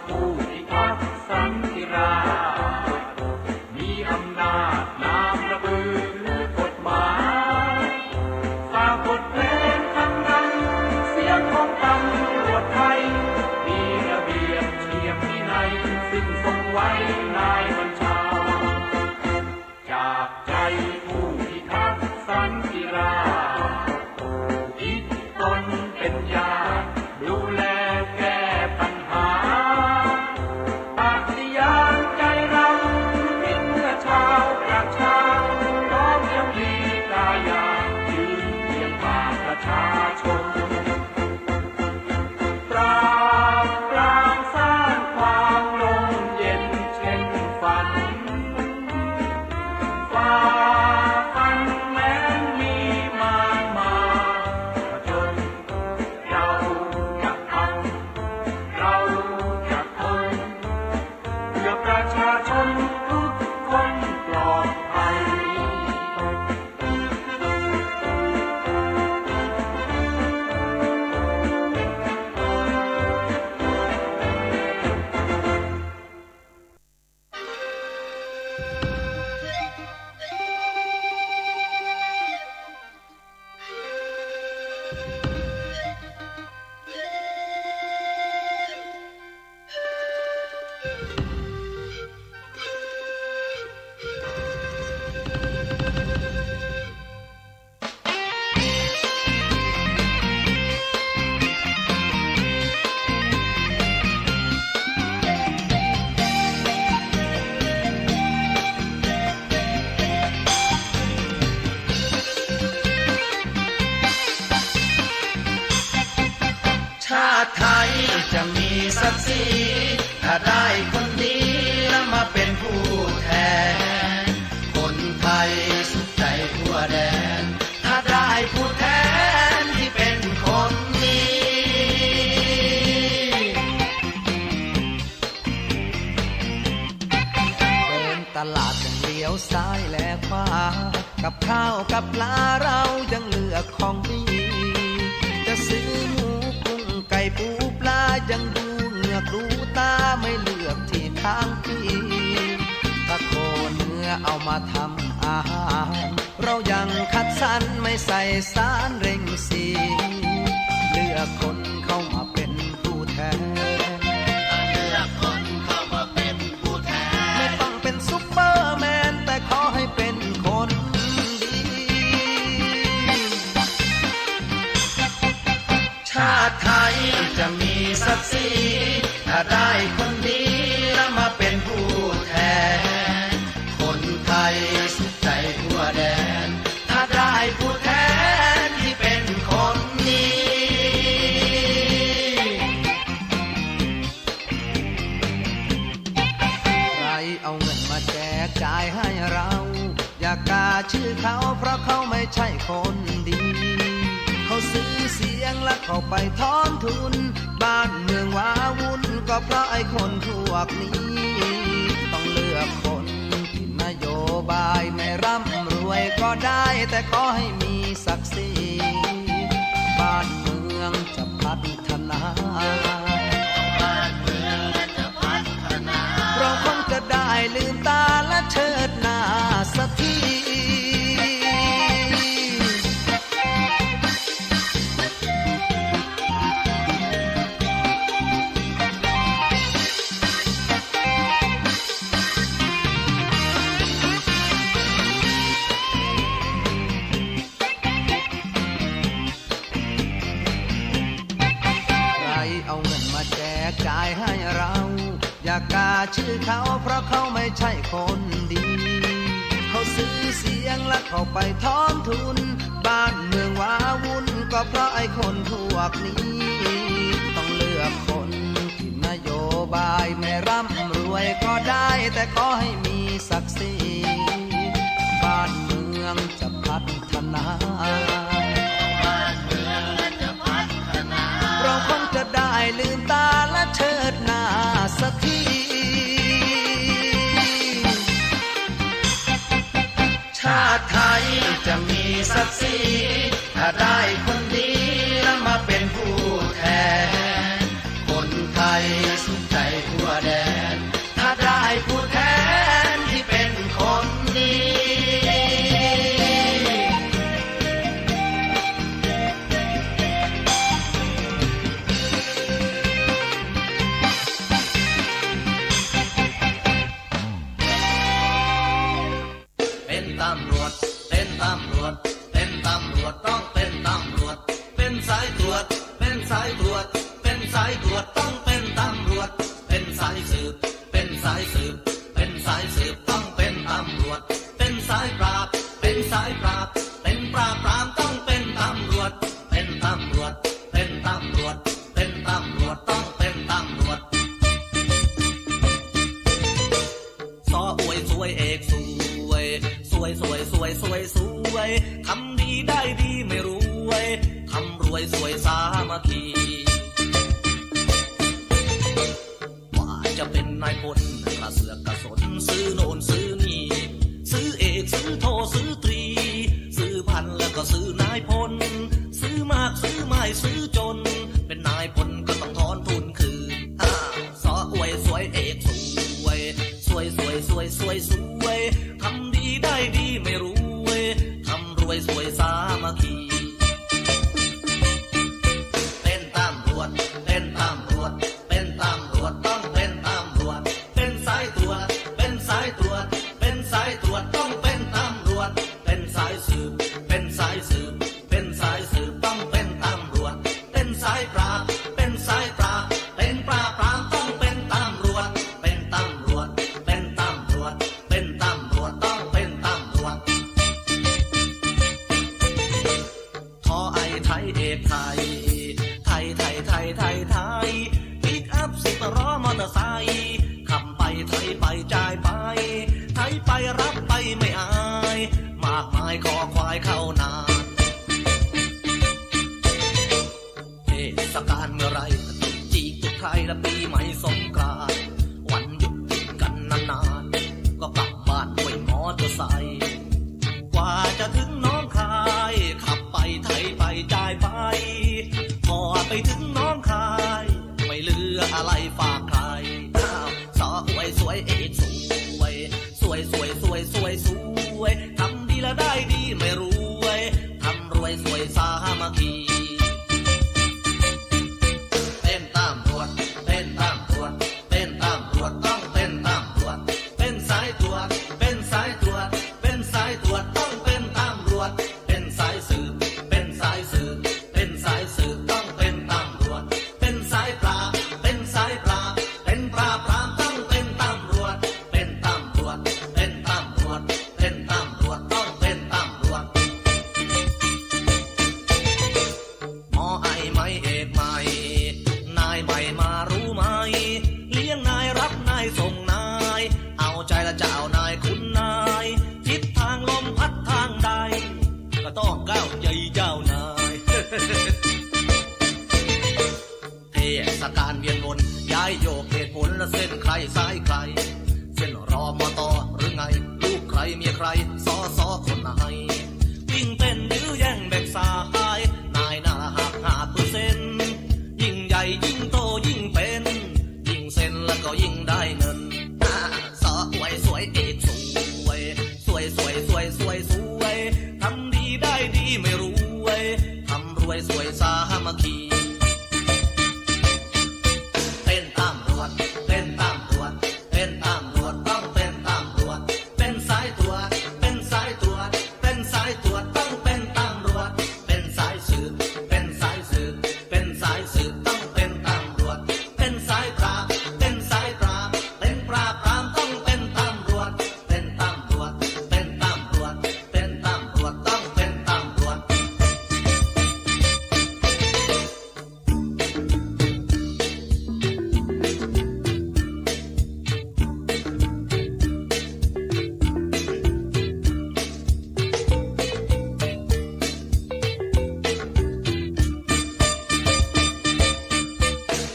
ผู้พิทักษ์สันติราษฎร์มีอำนาจนามระบือกฎหมายฝากบทเพลงคำนั้นเสียงของตำรวจไทยมีระเบียบเฉียบวินัยซึ่งทรงไว้นายบัญชาจากใจผู้พิทักษ์สันติราษฎร์คิดตนเป็นญาติดูแลแก้ปัญหาปฏิญาณใจเราคิดเพื่อชาวประชาน้อมยังมีกายายืนเคียงข้างประชาชนปราบปรามสร้างความลมเย็นเช่นฝันฝ่าฟันแม้มีมารมาผจญเราจะทำเราจะทนเพื่อประชาชนทุกคนปลอดภัยชาติไทยจะมีศักดิ์ศรีถ้าได้คนดีแล้วมาเป็นผู้แทนคนไทยสุขใจทั่วแดนถ้าได้ผู้แทนที่เป็นคนดีเดินตลาดยังเลี้ยวซ้ายและขวากับข้าวกับปลาเรายังเลือกของดีจะซื้อหมูไก่ปูปลายังดูเหงือกดูตาไม่เลือกที่ทางพี่ตะโกนเนื้อเอามาทำอาหารเรายังคัดสรรไม่ใส่สารเร่งสีเลือกคนเข้ามาเป็นผู้แทนเลือกคนเข้ามาเป็นผู้แทนไม่ต้องเป็นซุปเปอร์แมนแต่ขอให้เป็นคนดีชาติไทยจะมีศักดิ์ศรีถ้าได้คนดีแล้วมาเป็นผู้แทนคนไทยสุขใจทั่วแดนถ้าได้ผู้แทนที่เป็นคนดีใครเอาเงินมาแจกจ่ายให้เราอย่ากาชื่อเขาเพราะเขาไม่ใช่คนดีเขาซื้อเสียงและเข้าไปทอนทุนบ้านเมืองว้าวุ่นก็เพราะไอ้คนพวกนี้ต้องเลือกคนที่นโยบายไม่ร่ำรวยก็ได้แต่ขอให้มีศักดิ์ศรีบ้านเมืองจะพัฒนาเราคงจะได้ลืมตาและเชิดหน้าสักทีจ่ายให้เราอย่ากาชื่อเขาเพราะเขาไม่ใช่คนดีเขาซื้อเสียงและเข้าไปทอนทุนบ้านเมืองว้าวุ่นก็เพราะไอ้คนพวกนี้ต้องเลือกคนที่นโยบายไม่ร่ำรวยก็ได้แต่ขอให้มีศักดิ์ศรีบ้านเมืองจะพัฒนาเราคงจะได้ลืมตาและเชิดหน้าสักทีชาติไทยจะมีศักดิ์ศรีถ้าได้คนดีแล้วมาเป็นผู้แทนคนไทยสุขใจ ต้องเป็นตำรวจเป็นสายสืบเป็นสายสืบเป็นสายสืบต้องเป็นตำรวจเป็นสายปราบเป็นสายปราบเป็นปราบปรามต้องเป็นตำรวจเป็นตำรวจเป็นตำรวจเป็นตำรวจต้องเป็นตำรวจสออวยสวยเอกสวยสวยสวยสวยสวยสวยทำดีได้ดีไม่รวยทำรวยสวยสามัคคีว่าจะเป็นนายพลกระเสือกกระสนซื้อโน่นซื้อนี่ซื้อเอกซื้อโทซื้อตรีซื้อพันแล้วก็ซื้อนายพลซื้อมากซื้อไม่ซื้อจนเป็นนายพลก็ต้องถอนทุนคืนสออวยสวยเอกสวยสวยสวยสวยสวยสวยทำดีได้ดีไม่รวยทำรวยสวยสามัคคีเป็นตำรวจเป็นตำรวจเป็นตำรวจต้องเป็นตำรวจเป็นสายตรวจเป็นสายตรวจเป็นสายตรวจต้องเป็นตำรวจเป็นสายสืบเป็นสายสืบเป็นสายสืบต้องเป็นตำรวจเป็นสายปราบเป็นสายปราบเป็นปราบปรามต้องเป็นตำรวจเป็นตำรวจเป็นตำรวจเป็นตำรวจต้องเป็นตำรวจทอไอไทยเอกไทยไทยไทยไทยไทยไทยปิกอัพ10 ล้อมอเตอร์ไซค์ขับไปไทยไปจ่ายไปไทยไปรับไปไม่อายมากมายคอควายเข้านาเทศกาลเมื่อไรตุกจีตุกไทยและปีใหม่สงกรานต์วันหยุดติดกันนานๆก็กลับบ้านด้วยมอเตอร์ไซค์กว่าจะถึงน้องคายขับไปไทยไปจ่ายไปพอไปถึงน้องคายไม่เหลืออะไรฝากใครสออวยสวยเอกสวยสวยสวยสวยสวยสวยทำดีแล้วได้ดีไม่รวยทำรวยสวยสามัคคีเป็นตำรวจเป็นตำรวจเป็นตำรวจต้องเป็นตำรวจเป็นสายตรวจเป็นสายตรวจเป็นสายตรวจต้องเป็นตำรวจเป็นสายสืบเป็นสายสืบเป็นสายสืบต้องเป็นตำรวจเป็นสายปราบเป็นสายปราบเป็นปราบปรามต้องเป็นตำรวจเป็นตำรวจเป็นตำรวจเป็นตำรวจต้องเป็นตำรวจหมอไอไม่เอกใหม่นายใหม่มารู้ไหมเลี้ยงนายรับนายส่งนายเอาใจละเจ้านายคุณนายทิศทางลมพัดทางใดก็ต้องก้าวใจเจ้านาย เทศกาลเวียนวนย้ายโยกเหตุผลและเส้นใครสายใครเส้นรอมอตอหรือไงลูกใครเมียใครสอสอคนไหนยิ่งเป็นยื้อแย่งแบ่งสายนายหน้าหัก5%ยิ่งใหญ่ยิ่งโตยิ่งเป็นยิ่งเซ็นแล้วก็ยิ่งได้เงินสออวยสวยเอกสวยสวยสวยสวยสวยสวยทำดีได้ดีไม่รวยทำรวยสวยสามัคคีเป็นตำรวจเป็นตำรวจเป็นตำรวจต้องเป็นตำรวจเป็นสายตรวจเป็นสายตรวจเป็นสายตรวจต้องเป็นตำรวจเป็นสายสืบเป็นสายสืบเป็นสายสืบต้องเป็นตำรวจเป็นสายปราบเป็นสายปราบเป็นปราบปรามต้องเป็นตำรวจเป็นตำรวจเป็นตำรวจเป็นตำรวจต้องเป็นตำรวจ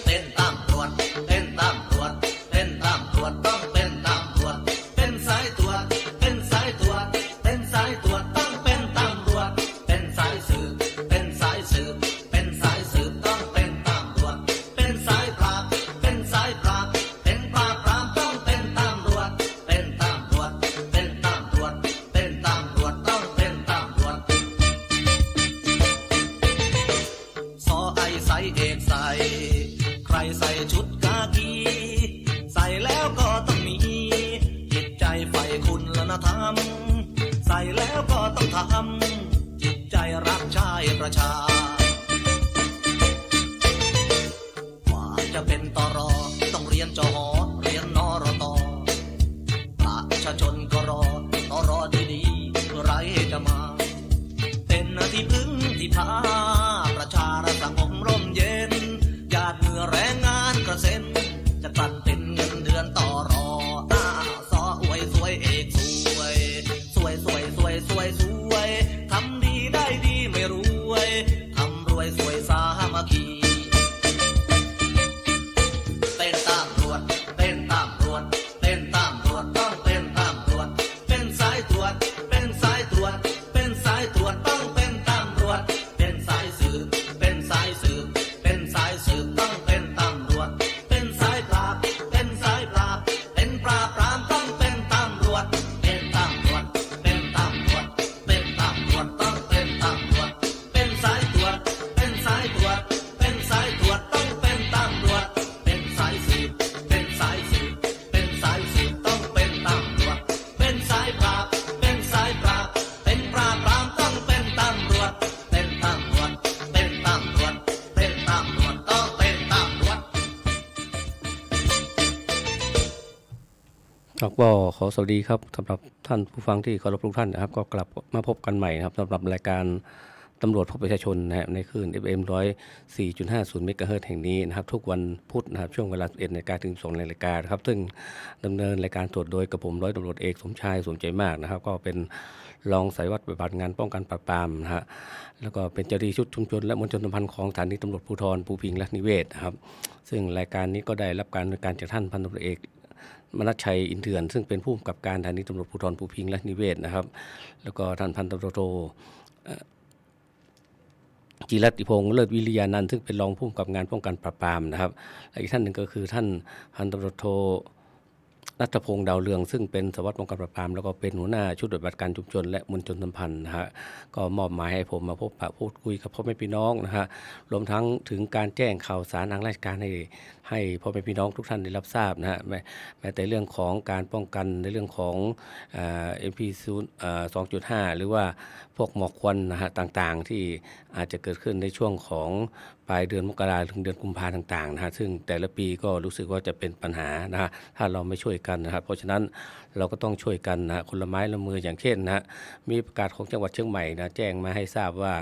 เป็นตำรวจเป็นตำรวจเป็นตำรวจต้องเป็นตำรวจเป็นสายตรวจเป็นสายตรวจเป็นสายตรวจต้องเป็นตำรวจเป็นสายสืบเป็นสายสืบเป็นสายสืบต้องเป็นตำรวจเป็นสายปราบเป็นสายปราบเป็นปราบปรามต้องเป็นตำรวจเป็นตำรวจเป็นตำรวจเป็นตำรวจต้องเป็นตำรวจสอไอใส่เอกใส่ใครใส่ชุดกากีใส่แล้วก็ต้องมีจิตใจใฝ่คุณและธรรมใส่แล้วก็ต้องทำจิตใจรักชายประชาว่าจะเป็น เป็นตรอต้องเรียนจหอเรียนนรตประชาชนก็รอตรอดีๆเมื่อไรจะมาเป็นที่พึ่งที่พาประชารัฐสังคมร่มเย็นหยาดเหงื่อแรงงานกระเซ็นจะกลั่นเป็นเงินเดือนต่อรอสออวยสวยเอกสวยสวยสวยสวยสวยสวยทำดีได้ดีไม่รวยทำรวยสวยสามัคคีเต้นตามตรวจเต้นตามตรวจเต้นตามตรวจต้องเต้นตามตรวจเป็นสายตรวจเป็นสายตรวจเป็นสายตรวจต้องเป็นตามตรวจเป็นสายสืบเป็นสายสืบเป็นสายสืบต้องเป็นตำรวจเป็นสายปราบเป็นสายปราบเป็นปราบปรามต้องเป็นตำรวจเป็นตำรวจเป็นตำรวจเป็นตำรวจต้องเป็นตำรวจเป็นสายตรวจเป็นสายตรวจเป็นสายตรวจต้องเป็นตำรวจเป็นสายสืบเป็นสายสืบเป็นสายสืบต้องเป็นตำรวจเป็นสายปราบเป็นสายปราบเป็นปราบปรามต้องเป็นตำรวจเป็นตำรวจเป็นตำรวจเป็นตำรวจต้องเป็นตำรวจ ครับก็ขอสวัสดีครับสำหรับท่านผู้ฟังที่เคารพทุกท่านนะครับก็กลับมาพบกันใหม่นะครับสำหรับรายการตำรวจพบประชาชนนะฮะในคลื่น FM 104.50 เมกะเฮิรตซ์แห่งนี้นะครับทุกวันพุธนะครับช่วงเวลา 11 นาฬิกาถึง 12 นาฬิกาครับซึ่งดำเนินรายการสดโดยกระผมร้อยตำรวจเอกสมชายสมใจมากนะครับก็เป็นรองสายวัดปฏิบัติงานป้องกันปราบปรามนะฮะแล้วก็เป็นเจ้าหน้าที่ชุดชุมชนและมวลชนสัมพันธ์ของสถานีตำรวจภูธรภูพิงค์และนิเวศนะครับซึ่งรายการนี้ก็ได้รับการดำเนินการจากท่านพันตำรวจเอกมนัสชัยอินเถื่อนซึ่งเป็นผู้กำกับการสถานีตำรวจภูธรภูพิงค์และนิเวศนะครับแล้วก็ท่านพันตำรวจโทจิรัตติพงษ์เลิศวิริยานันท์ซึ่งเป็นรองผู้กำกับงานป้องกันปราบปรามนะครับและอีกท่านหนึ่งก็คือท่านพันตำรวจโทรัตพงษ์ดาวเรืองซึ่งเป็นสารวัตรป้องกันปราบปรามแล้วก็เป็นหัวหน้าชุดปฏิบัติการชุมชนและมวลชนสัมพันธ์นะฮะก็มอบหมายให้ผมมาพบปะพูดคุยกับพ่อแม่พี่น้องนะฮะรวมทั้งถึงการแจ้งข่าวสารทางราชการให้พ่อแม่พี่น้องทุกท่านได้รับทราบนะฮะแม้แต่เรื่องของการป้องกันในเรื่องของMP2.5 หรือว่าพวกหมอกควันนะฮะต่างๆที่อาจจะเกิดขึ้นในช่วงของปลายเดือนมกราคมถึงเดือนกุมภาพันธ์ต่างๆนะฮะซึ่งแต่ละปีก็รู้สึกว่าจะเป็นปัญหานะฮะถ้าเราไม่ช่วยกันนะครับเพราะฉะนั้นเราก็ต้องช่วยกันนะคนละไม้ละมืออย่างเช่นนะฮะมีประกาศของจังหวัดเชียงใหม่นะแจ้งมาให้ทราบว่า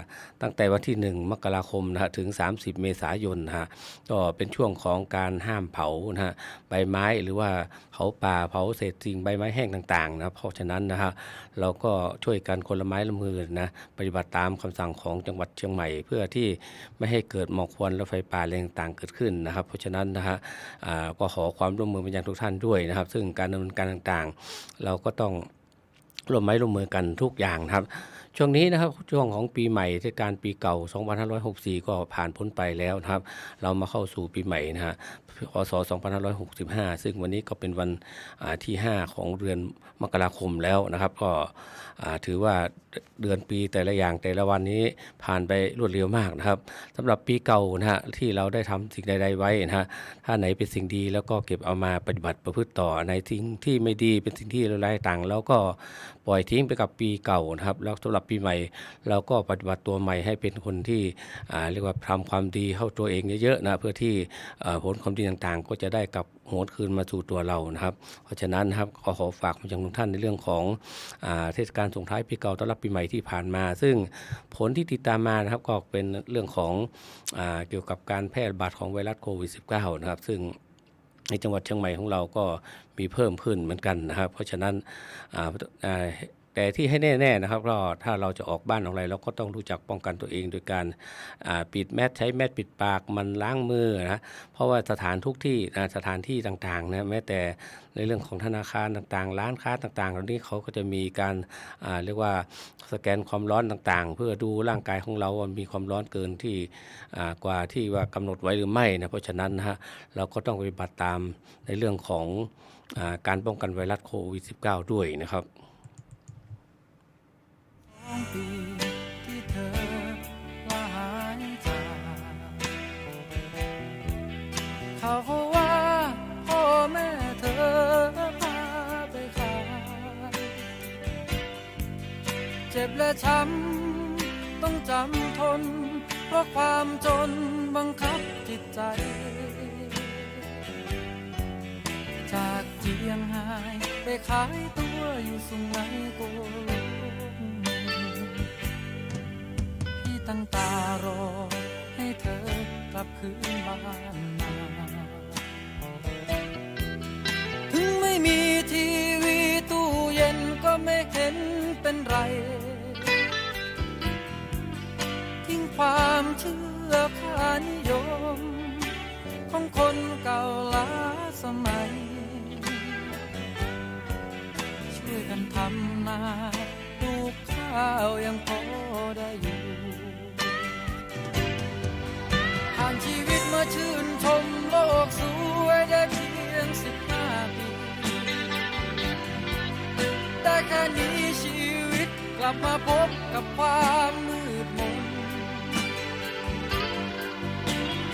ตั้งแต่วันที่1 มกราคมนะฮะถึง30 เมษายนนะฮะก็เป็นช่วงของการห้ามเผานะฮะใบไม้หรือว่าเผาป่าเผาเศษสิ่งใบไม้แห้งต่างๆนะเพราะฉะนั้นนะฮะเราก็ช่วยกันคนละไม้ละมือนะปฏิบัติตามคำสั่งของจังหวัดเชียงใหม่เพื่อที่ไม่ให้เกิดหมอกควันและไฟป่าแรงต่างๆเกิดขึ้นนะครับเพราะฉะนั้นนะฮะก็ขอความร่วมมือไปยังทุกท่านด้วยนะครับซึ่งการดำเนินการต่างๆเราก็ต้องร่วมไม้ร่วมมือกันทุกอย่างนะครับช่วงนี้นะครับช่วงของปีใหม่เทศกาลปีเก่า2564ก็ผ่านพ้นไปแล้วนะครับเรามาเข้าสู่ปีใหม่นะฮะพศ2565ซึ่งวันนี้ก็เป็นวันที่5ของเดือนมกราคมแล้วนะครับก็ถือว่าเดือนปีแต่ละอย่างแต่ละวันนี้ผ่านไปรวดเร็วมากนะครับสำหรับปีเก่านะฮะที่เราได้ทำสิ่งใดๆไว้นะฮะถ้าไหนเป็นสิ่งดีแล้วก็เก็บเอามาปฏิบัติประพฤติต่อในสิ่งที่ไม่ดีเป็นสิ่งที่ร้ายต่างแล้วก็ปล่อยทิ้งไปกับปีเก่านะครับแล้วสำหรับปีใหม่เราก็ปฏิบัติตัวใหม่ให้เป็นคนที่เรียกว่าทำความดีเข้าตัวเองเยอะๆนะเพื่อที่ผลความดีต่างๆก็จะได้กลับโหนคืนมาสู่ตัวเรานะครับเพราะฉะนั้นนะครับขอฝากมายังทุกท่านในเรื่องของเทศกาลส่งท้ายปีเก่าต้อนรับปีใหม่ที่ผ่านมาซึ่งผลที่ติดตามมานะครับก็เป็นเรื่องของเกี่ยวกับการแพร่ระบาดของไวรัสโควิด -19 นะครับซึ่งในจังหวัดเชียงใหม่ของเราก็มีเพิ่มขึ้นเหมือนกันนะครับเพราะฉะนั้นแต่ที่ให้แน่ๆนะครับก็ถ้าเราจะออกบ้านออกอะไรเราก็ต้องรู้จักป้องกันตัวเองโดยการปิดแมสใช้แมสปิดปากมันล้างมือนะเพราะว่าสถานทุกที่สถานที่ต่างๆนะแม้แต่ในเรื่องของธนาคารต่างๆร้านค้าต่างๆเหล่านี้เขาก็จะมีการเรียกว่าสแกนความร้อนต่างๆเพื่อดูร่างกายของเราว่ามีความร้อนเกินที่กว่าที่ว่ากำหนดไว้หรือไม่นะเพราะฉะนั้นนะฮะเราก็ต้องปฏิบัติตามในเรื่องของการป้องกันไวรัสโควิด -19 ด้วยนะครับปีที่เธอว่าหายจากเขาว่าพ่อแม่เธอพาไปขายเจ็บและช้ำต้องจำทนเพราะความจนบังคับจิตใจ ขายตัวอยู่สุไหงโกลกพี่ตั้งตารอให้เธอกลับคืนบ้านมาถึงไม่มีทีวีตู้เย็นก็ไม่เห็นเป็นไรทิ้งความเชื่อค่านิยมของคนเก่าล้าสมัยช่วยกันทำนาปลูกข้าวยังพอได้อยู่ผ่านชีวิตมาชื่นชมโลกสวยได้เพียง15 ปีแต่แค่นี้ชีวิตกลับมาพบกับความมืดมน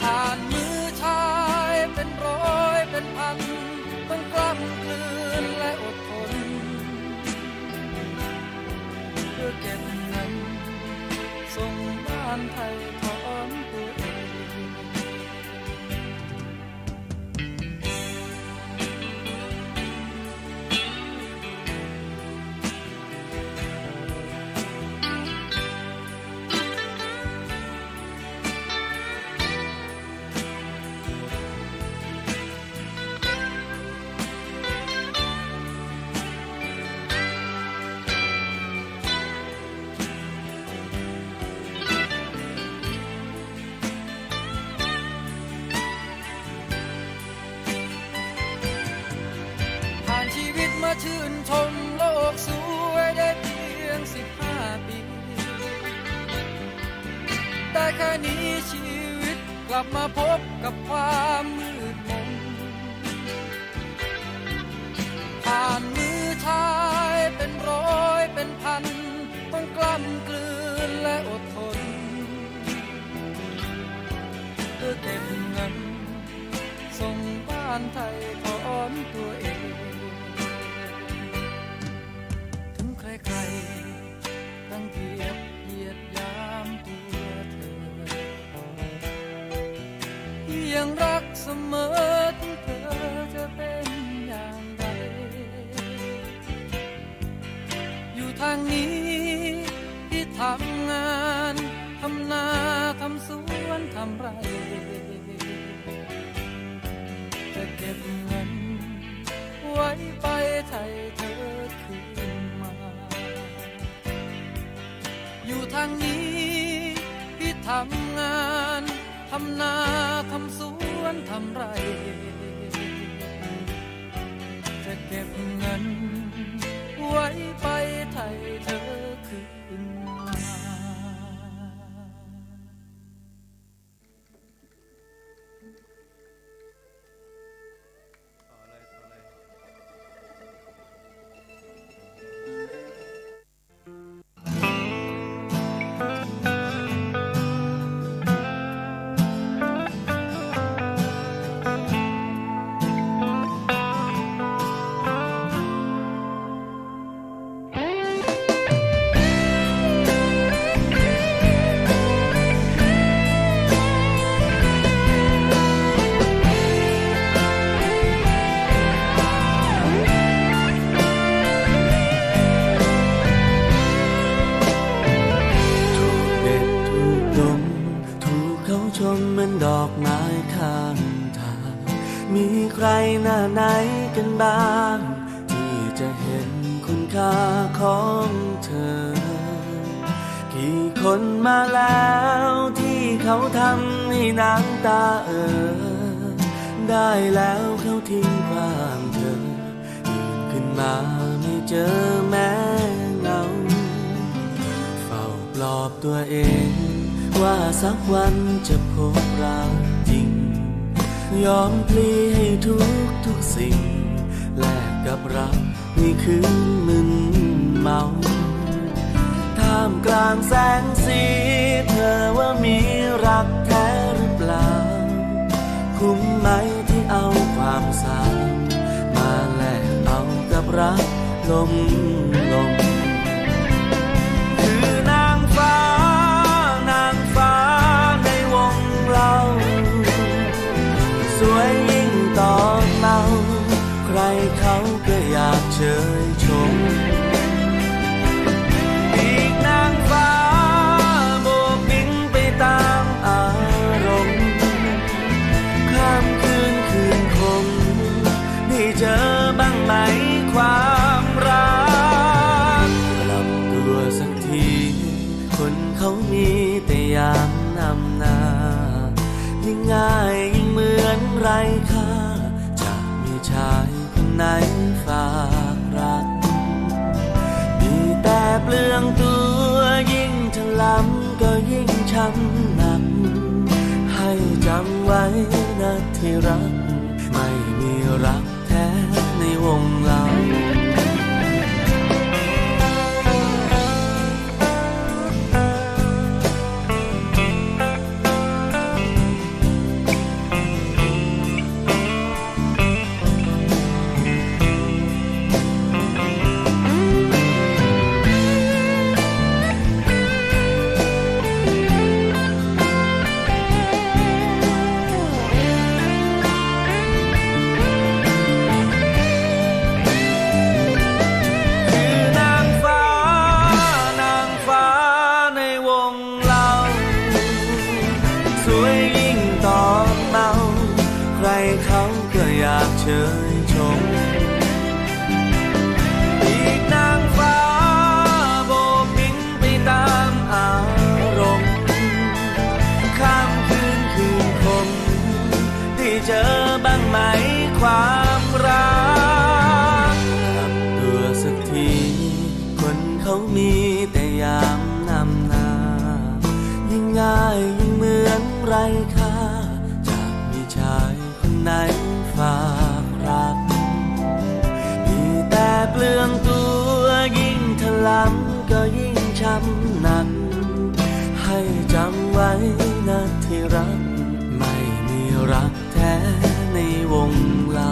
ผ่านมือชายเป็นร้อยเป็นพันต้องกล้ำกลืนและอดทนเพื่อเก็บเงินส่งบ้านไทยถอนตัวเองชื่นชมโลกสวยได้เพียง15 ปีแต่แค่นี้ชีวิตกลับมาพบกับความมืดมนผ่านมือชายเป็นร้อยเป็นพันต้องกล้ำกลืนและอดทนเพื่อเก็บเงินส่งบ้านไทยถอนตัวเองใครตั้งเกียรติเหยียดยามตัวเธอยังรักเสมอถึงเธอจะเป็นอย่างไรอยู่ทางนี้ที่ทำงานทำนาทำสวนทำไรจะเก็บเงินไว้ไปไทยเธอคืนอยู่ทางนี้พี่ทำงานทำนาทำสวนทำไรจะเก็บเงินไว้ไปไทยเธอคืนมาดอกไม้ข้างทางมีใครหน้าไหนกันบ้างที่จะเห็นคุณค่าของเธอกี่คนมาแล้วที่เขาทำให้น้ำตาได้แล้วเขาทิ้งความเธอตื่นขึ้นมาไม่เจอแม้เงาเฝ้าปลอบตัวเองว่าสักวันจะพบรักจริงยอมพลีให้ทุกสิ่งแลกกับรักนี่คือมึนเมาท่ามกลางแสงสีเธอว่ามีรักแท้หรือเปล่าคุ้มไหมที่เอาความสาวมาแลกเอากับรักลมคือนางฟ้าในวงเราสวยยิ่งตอนเมาใครเขาก็อยากเจอ ค่าจะมีชายคนไหนฝากรักมีแต่เปลืองตัวยิ่งถลำก็ยิ่งช้ำหนักให้จำไว้นะที่รักไม่มีรักแท้ในวงเรา เชยชมปีกนางฟ้าโบกบินไปตามอารมณ์ข้ามคืนคมได้เจอบ้างไหมความรักกลับตัวสักทีคนเขามีแต่ยามนำหน้ายิ่งง่ายยิ่งเหมือนไร้ค่าจากมีชายคนไหนฝากรักมีแต่เปลืองตัวยิ่งถลำก็ยิ่งช้ำหนักให้จำไว้นะที่รักไม่มีรักแท้ในวงเรา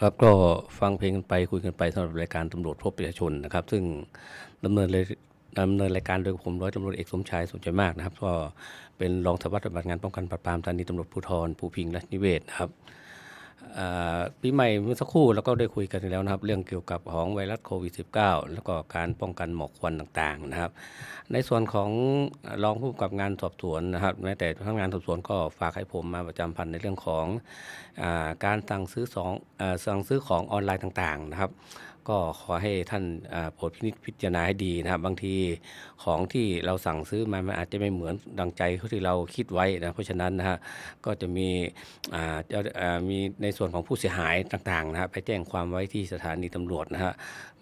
ครับก็ฟังเพลงกันไปคุยกันไปสำหรับรายการตำรวจพบประชาชนนะครับซึ่งดำเนินรายการโดยผมร้อยตำรวจเอกสมชายสมใจมากนะครับก็เป็นรองสารวัตรปฏิบัติงานป้องกันปราบปรามสถานีตำรวจภูธรภูพิงค์และนิเวศนะครับปีใหม่เมื่อสักครู่เราก็ได้คุยกันแล้วนะครับเรื่องเกี่ยวกับของไวรัสโควิด -19 แล้วก็การป้องกันหมอกควันต่างๆนะครับในส่วนของรองผู้กำกับงานสอบสวนนะครับแม้แต่พนักงานสอบสวนก็ฝากให้ผมมาประจำพันในเรื่องของการสั่งซื้อของออนไลน์ต่างๆนะครับก็ขอให้ท่านโปรดพิจารณาให้ดีนะครับบางทีของที่เราสั่งซื้อมามันอาจจะไม่เหมือนดังใจที่เราคิดไว้นะเพราะฉะนั้นนะฮะก็จะมีในส่วนของผู้เสียหายต่างๆนะฮะไปแจ้งความไว้ที่สถานีตำรวจนะฮะ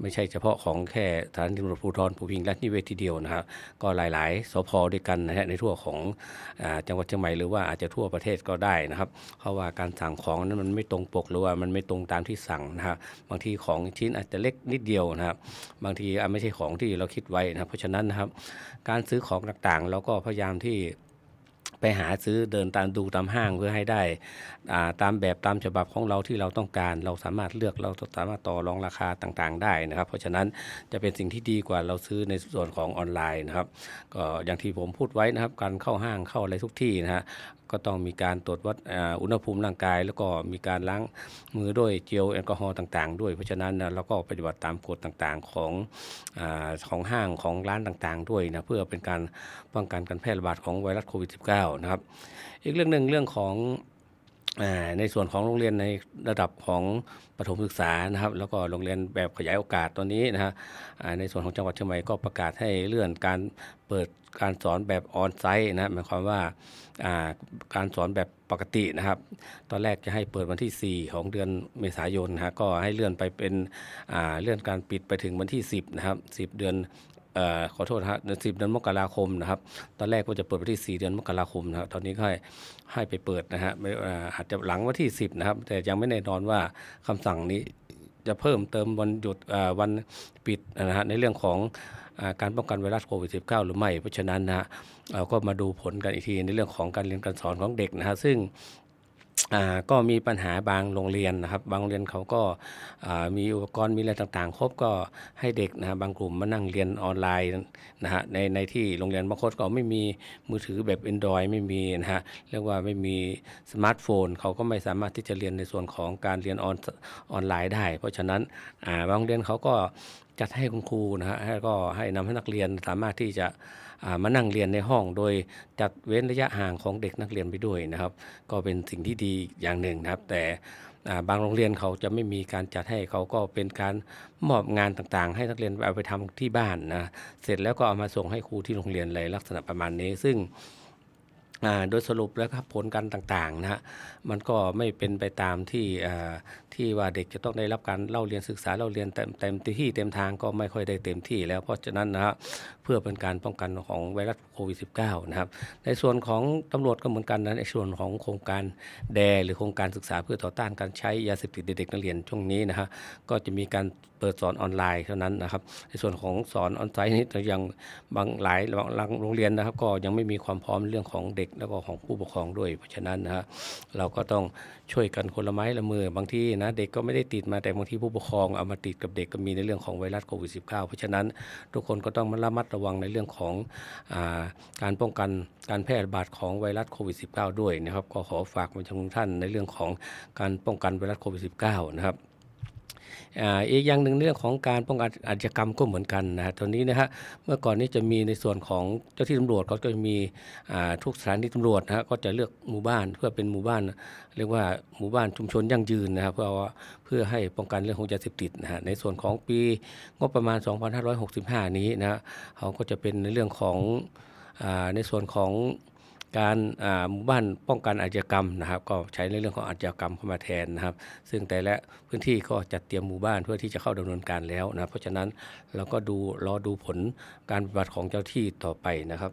ไม่ใช่เฉพาะของแค่สถานีตำรวจภูธรภูพิงค์และนิเวศทีเดียวนะครับก็หลายๆสพด้วยกันนะฮะในทั่วของจังหวัดเชียงใหม่หรือว่าอาจจะทั่วประเทศก็ได้นะครับเพราะว่าการสั่งของนั้นมันไม่ตรงปกหรือว่ามันไม่ตรงตามที่สั่งนะฮะบางทีของชิ้นอาจจะเล็กนิดเดียวนะครับบางทีไม่ใช่ของที่เราคิดไว้นะครับเพราะฉะนั้นนะครับการซื้อของต่างๆเราก็พยายามที่ไปหาซื้อเดินดูตามห้างเพื่อให้ได้ตามแบบตามฉบับของเราที่เราต้องการเราสามารถเลือกเราสามารถต่อรองราคาต่างๆได้นะครับเพราะฉะนั้นจะเป็นสิ่งที่ดีกว่าเราซื้อในส่วนของออนไลน์นะครับก็อย่างที่ผมพูดไว้นะครับการเข้าห้างเข้าอะไรทุกที่นะฮะก็ต้องมีการตรวจวัดอุณหภูมิร่างกายแล้วก็มีการล้างมือด้วยเจลแอลกอฮอล์ต่างๆด้วยเพราะฉะนั้นนะเราก็ปฏิบัติตามกฎต่างๆของห้างของร้านต่างๆด้วยนะเพื่อเป็นการป้องกันการแพร่ระบาดของไวรัสโควิด -19 นะครับอีกเรื่องหนึ่งเรื่องของในส่วนของโรงเรียนในระดับของประถมศึกษานะครับแล้วก็โรงเรียนแบบขยายโอกาสตอนนี้นะฮะในส่วนของจังหวัดเชียงใหม่ก็ประกาศให้เลื่อนการเปิดการสอนแบบออนไซต์นะหมายความว่าการสอนแบบปกตินะครับตอนแรกจะให้เปิดวันที่4ของเดือนเมษายนนะฮะก็ให้เลื่อนไปเป็นเลื่อนการปิดไปถึงวันที่10นะครับ10เดือนขอโทษนะฮะ10 เดือนมกราคมนะครับตอนแรกก็จะเปิดวันที่4 เดือนมกราคมนะครับตอนนี้ก็ให้ไปเปิดนะฮะอาจจะหลังวันที่10นะครับแต่ยังไม่แน่นอนว่าคำสั่งนี้จะเพิ่มเติมวันหยุดวันปิดนะฮะในเรื่องของการป้องกันไวรัสโควิด -19 หรือไม่เพราะฉะนั้นนะฮะเราก็มาดูผลกันอีกทีในเรื่องของการเรียนการสอนของเด็กนะฮะซึ่งก็มีปัญหาบางโรงเรียนนะครับบางโรงเรียนเขาก็มีอุปกรณ์มีอะไรต่างๆครบก็ให้เด็กนะฮะบางกลุ่มมานั่งเรียนออนไลน์นะฮะในที่โรงเรียนบางคนก็ไม่มีมือถือแบบ Android ไม่มีนะฮะเรียกว่าไม่มีสมาร์ทโฟนเขาก็ไม่สามารถที่จะเรียนในส่วนของการเรียนออนไลน์ได้เพราะฉะนั้นบางโรงเรียนเขาก็จัดให้คุณครูนะฮะก็ให้นำให้นักเรียนสามารถที่จะ มานั่งเรียนในห้องโดยจัดเว้นระยะห่างของเด็กนักเรียนไปด้วยนะครับก็เป็นสิ่งที่ดีอย่างหนึ่งนะครับแต่บางโรงเรียนเขาจะไม่มีการจัดให้เขาก็เป็นการมอบงานต่างๆให้นักเรียนเอาไปทำที่บ้านนะเสร็จแล้วก็เอามาส่งให้ครูที่โรงเรียนเลยลักษณะประมาณนี้ซึ่งโดยสรุปแล้วครับผลการต่างๆนะฮะมันก็ไม่เป็นไปตามที่ว่าเด็กจะต้องได้รับการเล่าเรียนศึกษาเล่าเรียนเต็มที่เต็มทางก็ไม่ค่อยได้เต็มที่แล้วเพราะฉะนั้นนะฮะเพื่อเป็นการป้องกันของไวรัสโควิด -19 นะครับในส่วนของตำรวจก็เหมือนกันนะในส่วนของโครงการแดหรือโครงการศึกษาเพื่อต่อต้านการใช้ยาเสพติดเด็กนักเรียนช่วงนี้นะฮะก็จะมีการเปิดสอนออนไลน์เท่านั้นนะครับในส่วนของสอนออนไลน์นี้ยังบางโรงเรียนนะครับก็ยังไม่มีความพร้อมเรื่องของเด็กแล้วก็ของผู้ปกครองด้วยเพราะฉะนั้นนะฮะเราก็ต้องช่วยกันคนละไม้ละมือบางทีนะเด็กก็ไม่ได้ติดมาแต่บางทีผู้ปกครองเอามาติดกับเด็กก็มีในเรื่องของไวรัสโควิด -19 เพราะฉะนั้นทุกคนก็ต้องระมัดระวังในเรื่องของการป้องกันการแพร่ระบาดของไวรัสโควิด -19 ด้วยนะครับก็ขอฝากมาถึงท่านในเรื่องของการป้องกันไวรัสโควิด -19 นะครับอีกอย่างหนึ่งเรื่องของการป้องกันอาชญากรรมก็เหมือนกันนะฮะตอนนี้นะฮะเมื่อก่อนนี้จะมีในส่วนของเจ้าที่ตำรวจเขาจะมีทุกสถานีตำรวจนะฮะก็จะเลือกหมู่บ้านเพื่อเป็นหมู่บ้านเรียกว่าหมู่บ้านชุมชนยั่งยืนนะครับเพื่อให้ป้องกันเรื่องของยาเสพติดนะฮะในส่วนของปีงบประมาณ 2565 นี้นะฮะเขาก็จะเป็นในเรื่องของในส่วนของการหมู่บ้านป้องกันอาชญากรรมนะครับก็ใช้ในเรื่องของอาชญากรรมเข้ามาแทนนะครับซึ่งแต่ละพื้นที่ก็จัดเตรียมหมู่บ้านเพื่อที่จะเข้าดำเนินการแล้วนะเพราะฉะนั้นเราก็รอดูผลการปฏิบัติของเจ้าที่ต่อไปนะครับ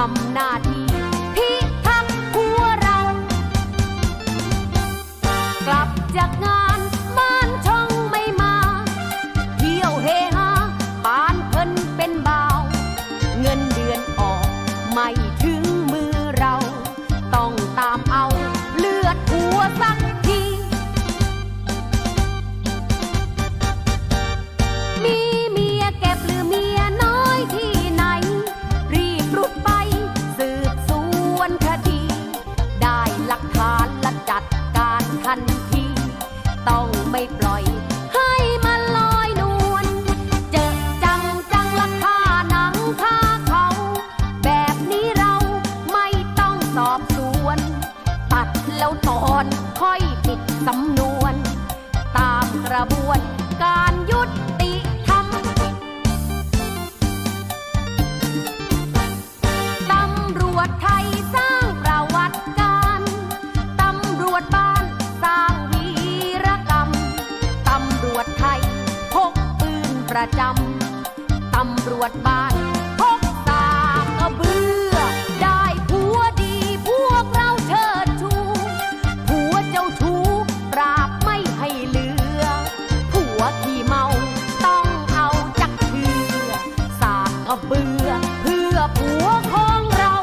ทำหน้าที่พิทักษ์หัวเรา กลับจากงานบ้านช่องไม่มาเที่ยวเฮฮาปานเพิ่นเป็นบ่าว เงินเดือนออกไม่ถึงมือเราต้องตามเอาเลือดหัวสักทีมีเมียเก็บหรือเมียน้อยที่ไหนรีบรุดไปสืบสวนคดีได้หลักฐานและจัดการทันทีต้องไม่ปล่อยให้มันลอยนวลเจอจังละค่าหนังค่าเขาแบบนี้เราไม่ต้องสอบสวนตัดแล้วตอนค่อยปิดสำนวนตามกระบวนการยุติธรรมตำรวจไทยสร้างประวัติการตำรวจบ้านสร้างวีรกรรมตำรวจไทยพกปืนประจำตำรวจบ้านพกสากกระเบือได้ผัวดีพวกเราเชิดชูผัวเจ้าชู้ปราบไม่ให้เหลือผัวขี้เมาต้องเอาจักเชือสากกระเบือเพื่อผัวของเรา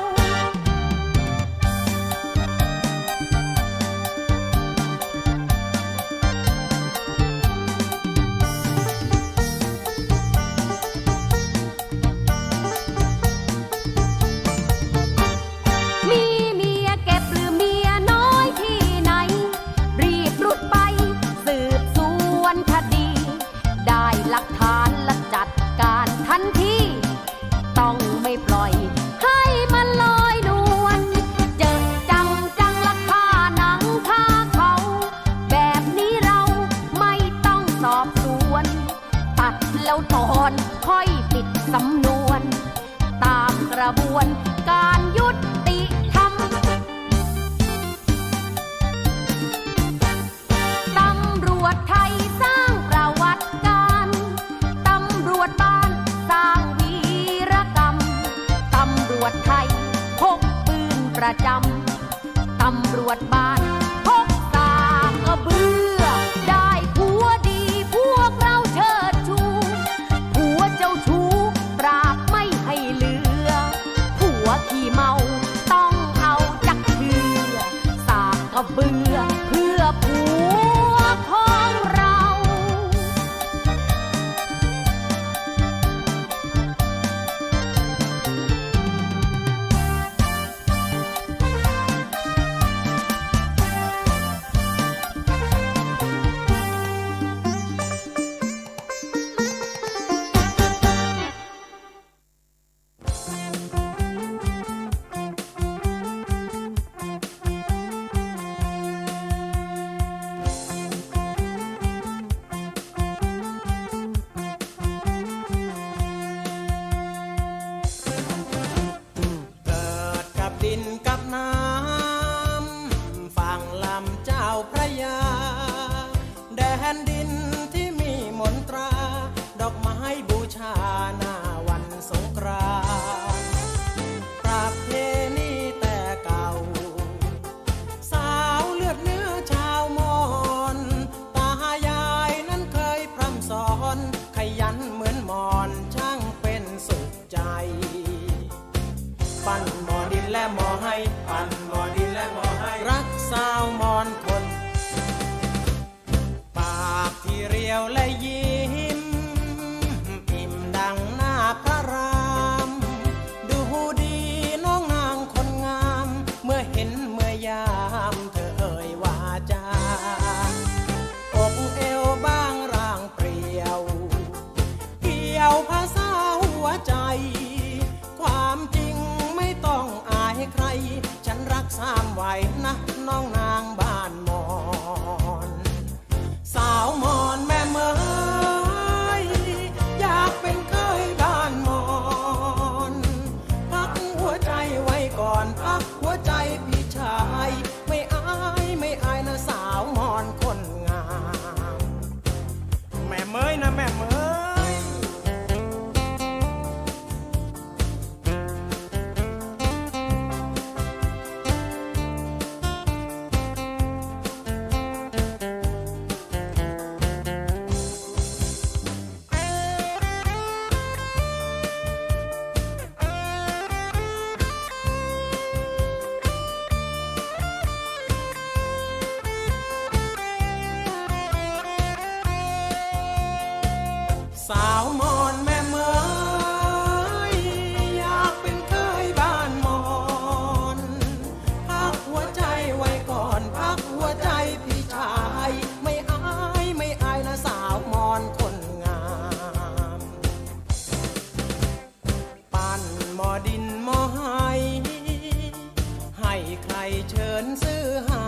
มีเมียเก็บหรือเมียน้อยที่ไหนรีบรุดไปสืบสวนคดีได้หลักฐานและจัดการทันทีต้องไม่ปล่อยให้มันลอยนวลเจอจังละค่าหนังค่าเขาแบบนี้เราไม่ต้องสอบสวนตัดแล้วตอนค่อยปิดสำนวนตามกระบวนการยุติธรรมตำรวจไทยสร้างประวัติการตำรวจบ้านสร้างวีรกรรมตำรวจไทยพกปืนประจำตำรวจบ้านพกสากกระเบือได้ผัวดีพวกเราเชิดชูผัวเจ้าชู้ปราบไม่ให้เหลือผัวขี้เมาต้องเอาจักเชือสากกระเบือเพื่อผัวของเรา เ สาวมอนแม่เมยอยากเป็นเคยบ้านมอนพักหัวใจไว้ก่อนพักหัวใจพี่ชายไม่อายนะสาวมอนคนงามปั้นหม้อดินหม้อให้ใครเชิญซื้อหา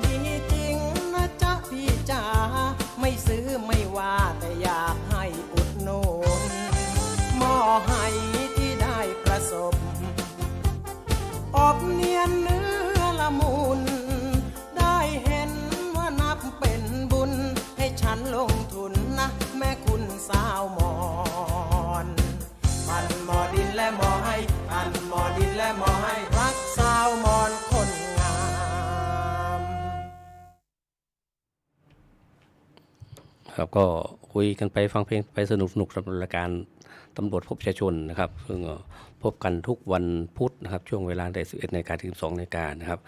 ดีจริงนะจ๊ะพี่จ๋าไม่ซื้อไม่ว่าแต่อยากให้อุดหนุนหม้อให้ที่ได้ประสบอบเนียนเนื้อละมุนได้เห็นว่านับเป็นบุญให้ฉันลงทุนนะแม่คุณสาวมอนปั่นหม้อดินและหม้อให้ปั่นหม้อดินและหม้อให้รักสาวมอนคนงาม ครับก็คุยกันไปฟังเพลงไปสนุกสำหรับรายการตำรวจพบประชาชนนะครับซึ่งพบกันทุกวันพุธนะครับช่วงเวลาตั้งแต่ 11 นาฬิกาถึง 12 นาฬิกานะครับ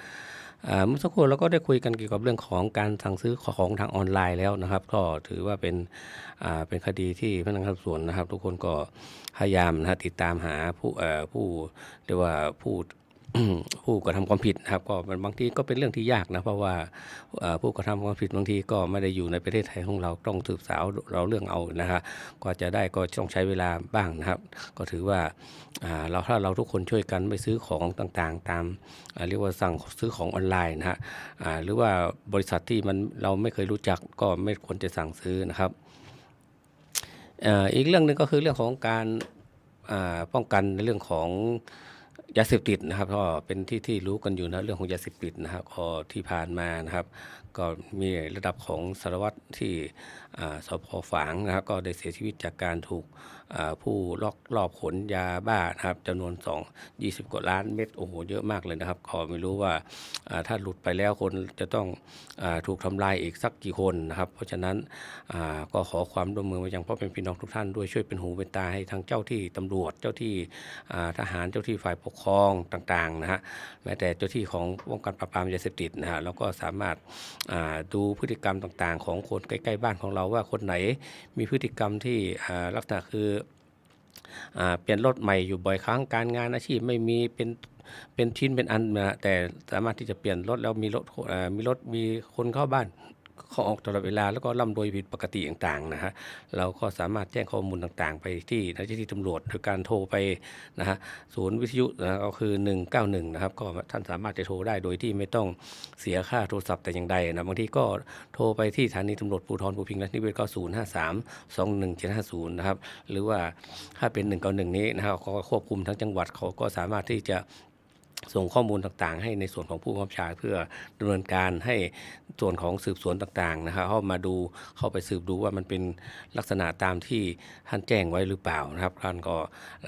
เมื่อสักครู่เราก็ได้คุยกันเกี่ยวกับเรื่องของการสั่งซื้อของทางออนไลน์แล้วนะครับก็ถือว่าเป็นคดีที่พนักงานสอบสวนนะครับทุกคนก็พยายามนะติดตามหาผู้เรียกว่าผู้ ผู้กระทำความผิดนะครับก็บางทีก็เป็นเรื่องที่ยากนะเพราะว่าผู้กระทำความผิดบางทีก็ไม่ได้อยู่ในประเทศไทยของเราต้องสืบสาวเราเรื่องเอานะฮะกว่าจะได้ก็ต้องใช้เวลาบ้างนะครับก็ถือว่าถ้าเราทุกคนช่วยกันไม่ซื้อของต่างๆตามเรียกว่าสั่งซื้อของออนไลน์นะฮะหรือว่าบริษัทที่เราไม่เคยรู้จักก็ไม่ควรจะสั่งซื้อนะครับอีกเรื่องนึงก็คือเรื่องของการป้องกันในเรื่องของยาเสพติดนะครับก็เป็นที่รู้กันอยู่นะเรื่องของยาเสพติดนะครับก็ที่ผ่านมานะครับก็มีระดับของสารวัตรที่สพ.ฝางนะครับก็ได้เสียชีวิตจากการถูกผู้ลอบขนยาบ้านะครับจำนวน20 กว่าล้านเม็ดโอ้โหเยอะมากเลยนะครับก็ไม่รู้ว่าถ้าหลุดไปแล้วคนจะต้องถูกทำลายอีกสักกี่คนนะครับเพราะฉะนั้นก็ขอความร่วมมือมายังพ่อเป็นพี่น้องทุกท่านด้วยช่วยเป็นหูเป็นตาให้ทั้งเจ้าที่ตำรวจเจ้าที่ทหารเจ้าที่ฝ่ายปกครองต่างๆนะฮะแม้แต่เจ้าที่ของป้องกันปราบปรามยาเสพติดนะฮะแล้วก็สามารถดูพฤติกรรมต่างๆของคนใกล้ๆบ้านของเราว่าคนไหนมีพฤติกรรมที่ลักษณะคือเปลี่ยนรถใหม่อยู่บ่อยครั้งการงานอาชีพไม่มีเป็นชิ้นเป็นอันนะแต่สามารถที่จะเปลี่ยนรถแล้วมีรถมีคนเข้าบ้านเขาออกตลอดเวลาแล้วก็ร่ำรวยผิดปกติต่างๆนะฮะเราก็สามารถแจ้งข้อมูลต่างๆไปที่เจ้าหน้าที่ตำรวจโดยการโทรไปนะฮะศูนย์วิทยุนะก็คือ191นะครับก็ท่านสามารถจะโทรได้โดยที่ไม่ต้องเสียค่าโทรศัพท์แต่อย่างใดนะบางทีก็โทรไปที่สถานีตำรวจภูธรภูพิงค์และนิเวศก็053-21750นะครับหรือว่าถ้าเป็น191นี้นะครับเขาควบคุมทั้งจังหวัดเขาก็สามารถที่จะส่งข้อมูลต่างๆให้ในส่วนของผู้บังคับบัญชาเพื่อดำเนินการให้ส่วนของสืบสวนต่างๆนะครับเข้าไปสืบดูว่ามันเป็นลักษณะตามที่ท่านแจ้งไว้หรือเปล่านะครับท่านก็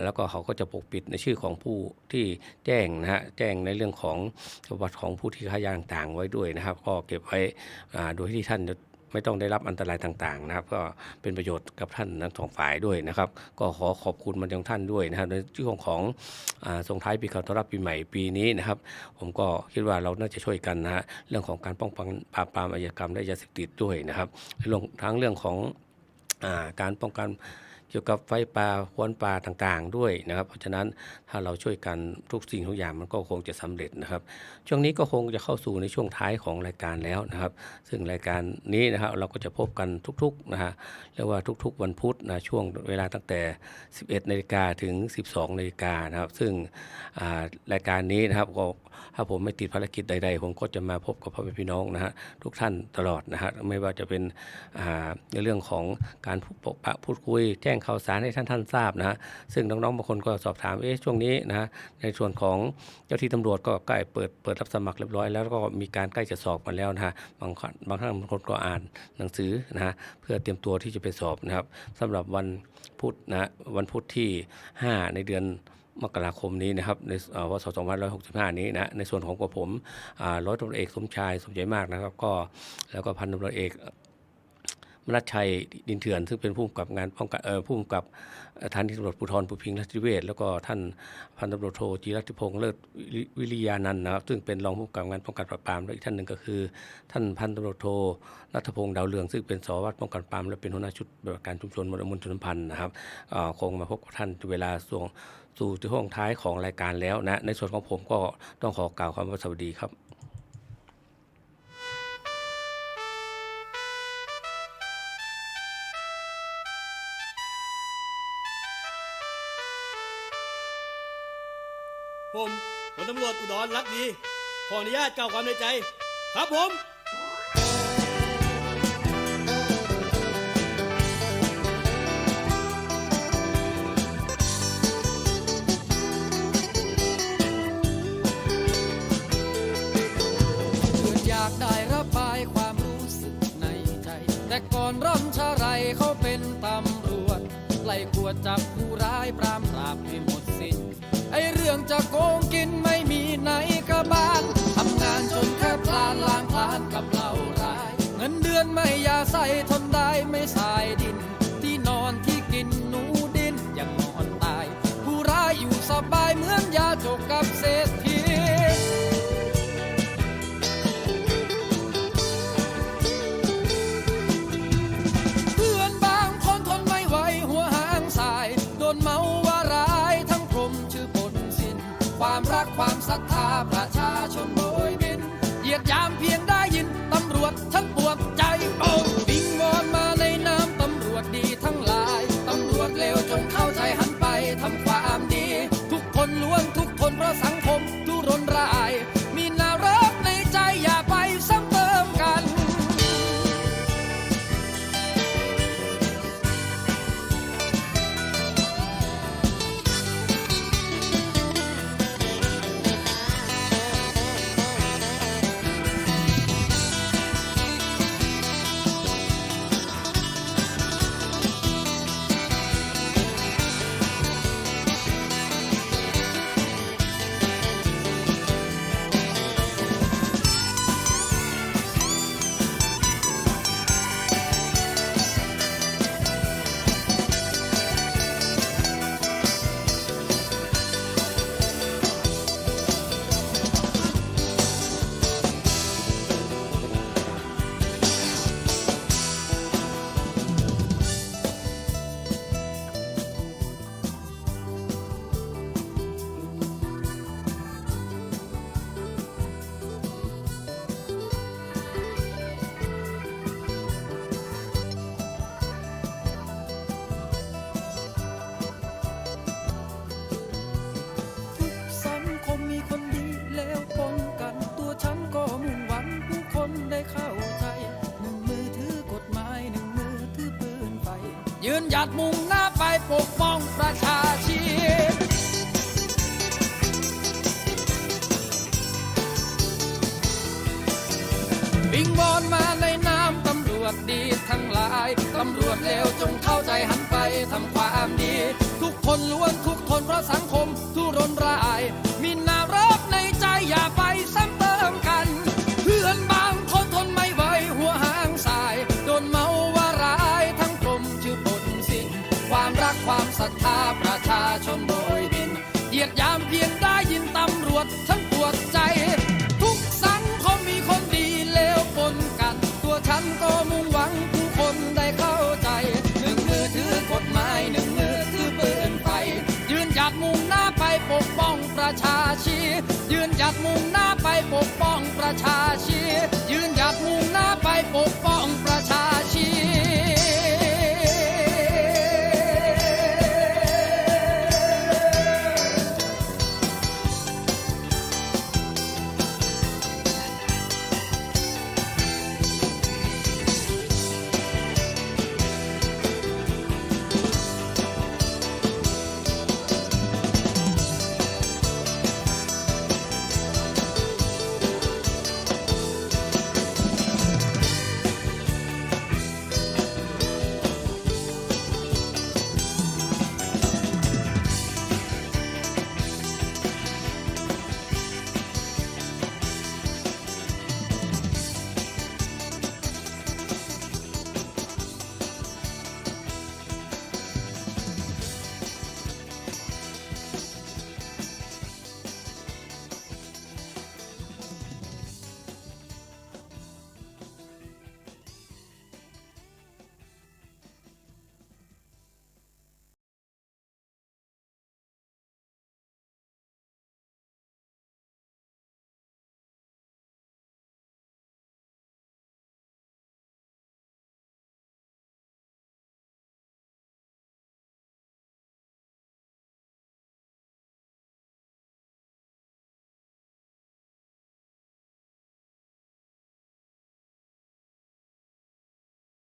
แล้วก็เขาก็จะปกปิดในชื่อของผู้ที่แจ้งนะฮะแจ้งในเรื่องของประวัติของผู้ที่ค้ายาต่างๆไว้ด้วยนะครับก็เก็บไว้โดยที่ท่านไม่ต้องได้รับอันตรายต่างๆนะครับก็เป็นประโยชน์กับท่านทั้งสองฝ่ายด้วยนะครับก็ขอขอบคุณมายังท่านด้วยนะครับในช่วงของส่งท้ายปีเก่าต้อนรับปีใหม่ปีนี้นะครับผมก็คิดว่าเราน่าจะช่วยกันนะฮะเรื่องของการป้องกันปราบปรามอาชญากรรมและยาเสพติดด้วยนะครับทั้งเรื่องของการป้องกันเกี่ยวกับไฟป่าควันป่าต่างๆด้วยนะครับเพราะฉะนั้นถ้าเราช่วยกันทุกสิ่งทุกอย่างมันก็คงจะสำเร็จนะครับช่วงนี้ก็คงจะเข้าสู่ในช่วงท้ายของรายการแล้วนะครับซึ่งรายการนี้นะครับเราก็จะพบกันทุกๆนะฮะเรียกว่าทุกๆวันพุธนะช่วงเวลาตั้งแต่ 11 นาฬิกาถึง 12 นาฬิกานะครับซึ่งรายการนี้นะครับก็ถ้าผมไม่ติดภารกิจใดๆผมก็จะมาพบกับพ่อแม่พี่น้องนะฮะทุกท่านตลอดนะฮะไม่ว่าจะเป็นในเรื่องของการพูดคุยแจ้งข่าวสารให้ท่านทราบนะฮะซึ่งน้องๆบางคนก็สอบถามช่วงนี้นะฮะในส่วนของเจ้าที่ตำรวจก็ใกล้เปิดรับสมัครเรียบร้อยแล้วก็มีการใกล้จะสอบกันแล้วนะฮะบางท่านบางคนก็อ่านหนังสือนะฮะเพื่อเตรียมตัวที่จะไปสอบนะครับสำหรับวันพุธนะวันพุธที่5ในเดือนมกราคมนี้นะครับในพศ2565นี้นะในส่วนของผมร้อยตำรวจเอกสมชายสมใจมากนะครับก็แล้วก็พันตำรวจเอก มนัสชัยดินเถื่อนซึ่งเป็นผู้กำกับงานป้องกันผู้กำกับสถานีตำรวจภูธรภูพิงค์ราชนิเวศแล้วก็ท่านพันตำรวจโทจิรัติพงษ์เลิศวิริยานันท์นะครับซึ่งเป็นรองผู้กำกับงานป้องกันปราบปรามและอีกท่านหนึ่งก็คือท่านพันตำรวจโทรัฐพงษ์ดาวเรืองซึ่งเป็นสารวัตรป้องกันปราบปรามและเป็นหัวหน้าชุดปฏิบัติการชุมชนมลชนพันธ์นะครับคงมาพบกับท่านเวลาสู่ช่วงท้ายของรายการแล้วนะในส่วนของผมก็ต้องขอกล่าวคำว่าสวัสดีครับผมพลตำรวจอุดรรักดีขออนุญาตกล่าวความในใจครับผมอยากได้ระบายความรู้สึกในใจแต่ก่อนร่ำชาไรเขาเป็นตำรวจไล่กวดจับผู้ร้ายปรามปราบให้หมดสิ้นไอเรื่องจะโกงกินไม่มีไหนกระบาลทำงานจนแค่พลานล้างพลานกับเหล่าร้ายเงินเดือนไม่ยาใส่ทนได้ไม่สายดินที่นอนที่กินหนูดินยังนอนตายผู้ร้ายอยู่สบายเหมือนยาจกกับเศรษฐีความรักความศรัทธาประชาชนโบยบินเหยียดยามเพียงได้ยินตำรวจฉันปวดใจโอ้วิงวอนมาในน้ำตำรวจดีทั้งหลายตำรวจเลวจงเข้าใจหันไปทำความดีทุกคนล้วนทุกคนเพราะสังคมทุรนรายมีนรกในใจอย่าไปซ้ำเติมกันยืนหยัดมุ่งหน้าไปปกป้องประชาชีพวิงวอนมาในน้ำตำรวจดีทั้งหลายตำรวจเลวจงเข้าใจหันไปทำความดีทุกคนล้วนทุกคนเพราะสังคมทุรนรายมีนรกในใจอย่าไปซ้ำเติมกันเพื่อนบางคนทนไม่ไหวหัวหางสายโดนเมาว่าร้ายทั้งกลมชื่อปนสิ้นความรักความศรัทธาประชาชนโบยบินเหยียดยามเพียงได้ยินตำรวจฉันปวดใจทุกสังคมมีคนดีเลวปนกันตัวฉันก็มุ่งหวังผู้คนได้เข้าใจหนึ่งมือถือกฎหมายหนึ่งมือถือปืนไฟยืนหยัดมุ่งหน้าไปปกป้องประชาชียืนหยัดมุ่งหน้าไปปกป้องประชาชียืนหยัดมุ่งหน้าไปปกป้องประชา